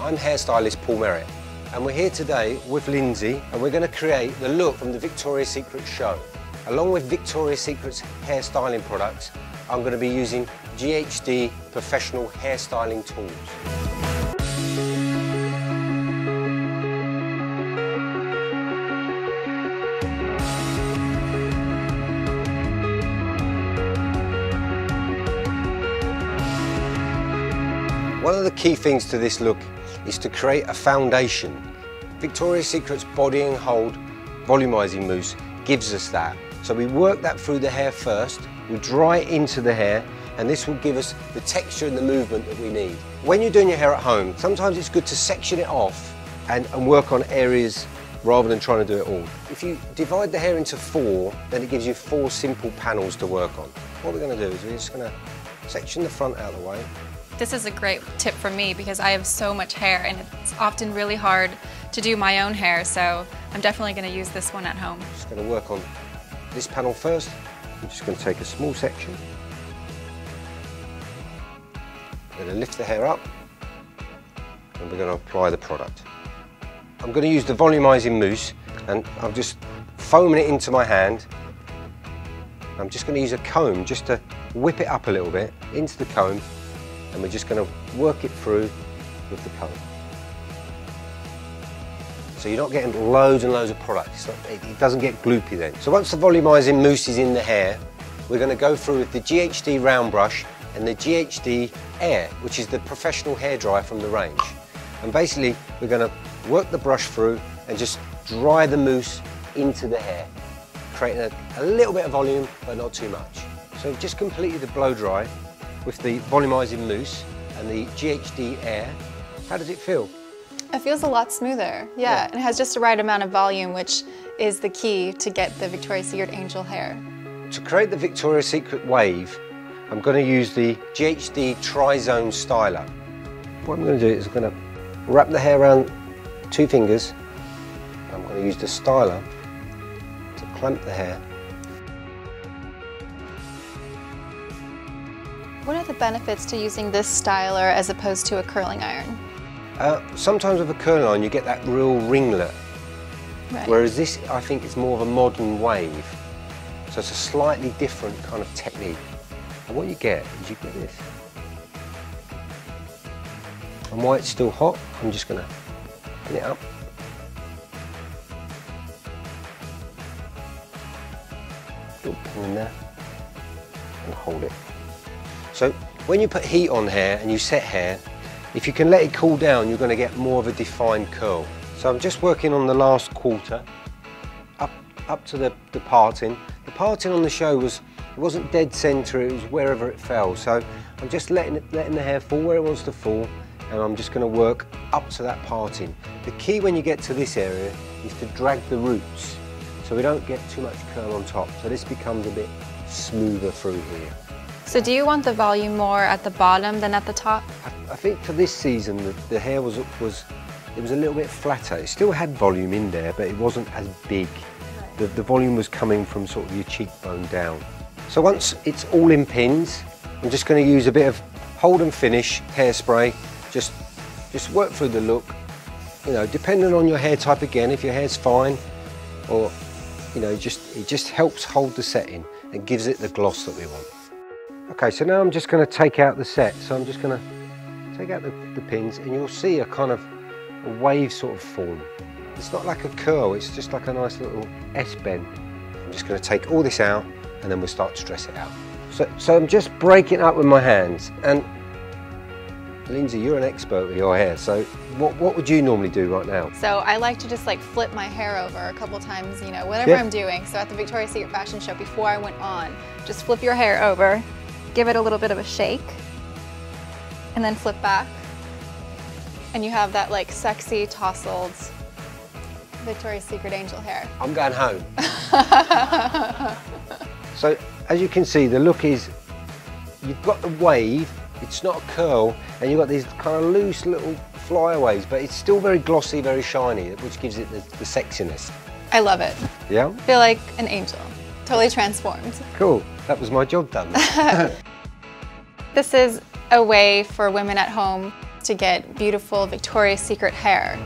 I'm hairstylist Paul Merritt, and we're here today with Lindsay, and we're going to create the look from the Victoria's Secret show. Along with Victoria's Secret's hairstyling products, I'm going to be using GHD professional hairstyling tools. One of the key things to this look is to create a foundation. Victoria's Secret's Body and Hold volumizing mousse gives us that. So we work that through the hair first, we dry it into the hair, and this will give us the texture and the movement that we need. When you're doing your hair at home, sometimes it's good to section it off and work on areas rather than trying to do it all. If you divide the hair into 4, then it gives you 4 simple panels to work on. What we're going to do is we're just going to section the front out of the way. This is a great tip for me because I have so much hair and it's often really hard to do my own hair, so I'm definitely going to use this one at home. Just going to work on this panel first. I'm just going to take a small section. I'm going to lift the hair up and we're going to apply the product. I'm going to use the volumizing mousse and I'm just foaming it into my hand. I'm just going to use a comb just to whip it up a little bit into the comb, and we're just going to work it through with the comb. So you're not getting loads and loads of product. It doesn't get gloopy then. So once the volumizing mousse is in the hair, we're going to go through with the GHD round brush and the GHD Air, which is the professional hairdryer from the range. And basically, we're going to work the brush through and just dry the mousse into the hair, creating a little bit of volume, but not too much. So we've just completed the blow dry with the volumizing mousse and the GHD Air. How does it feel? It feels a lot smoother, yeah. And it has just the right amount of volume, which is the key to get the Victoria's Secret angel hair. To create the Victoria's Secret wave, I'm going to use the GHD Tri-Zone Styler. What I'm going to do is I'm going to wrap the hair around 2 fingers. I'm going to use the styler to clamp the hair. What are the benefits to using this styler as opposed to a curling iron? Sometimes with a curling iron you get that real ringlet, Right. whereas this I think is more of a modern wave. So it's a slightly different kind of technique. And what you get is you get this. And while it's still hot, I'm just going to pin it up. Little pin in there and hold it. So when you put heat on hair and you set hair, if you can let it cool down, you're going to get more of a defined curl. So I'm just working on the last quarter, up to the parting. The parting on the show it wasn't dead centre, it was wherever it fell. So I'm just letting the hair fall where it wants to fall, and I'm just going to work up to that parting. The key when you get to this area is to drag the roots, so we don't get too much curl on top. So this becomes a bit smoother through here. So do you want the volume more at the bottom than at the top? I think for this season the hair was a little bit flatter. It still had volume in there, but it wasn't as big. The volume was coming from sort of your cheekbone down. So once it's all in pins, I'm just going to use a bit of hold and finish hairspray. Just work through the look. You know, depending on your hair type again, if your hair's fine, or you know, it just helps hold the setting and gives it the gloss that we want. Okay, so now I'm just going to take out the set. So I'm just going to take out the pins, and you'll see a kind of a wave sort of form. It's not like a curl, it's just like a nice little S-bend. I'm just going to take all this out, and then we'll start to dress it out. So I'm just breaking it up with my hands. And Lindsay, you're an expert with your hair, so what would you normally do right now? So I like to just like flip my hair over a couple times, you know, whatever I'm doing. So at the Victoria's Secret fashion show, before I went on, just flip your hair over, give it a little bit of a shake, and then flip back. And you have that like sexy tousled Victoria's Secret angel hair. I'm going home. So as you can see, the look is, you've got the wave, it's not a curl, and you've got these kind of loose little flyaways, but it's still very glossy, very shiny, which gives it the sexiness. I love it. Yeah? I feel like an angel. Totally transformed. Cool, that was my job done. This is a way for women at home to get beautiful Victoria's Secret hair.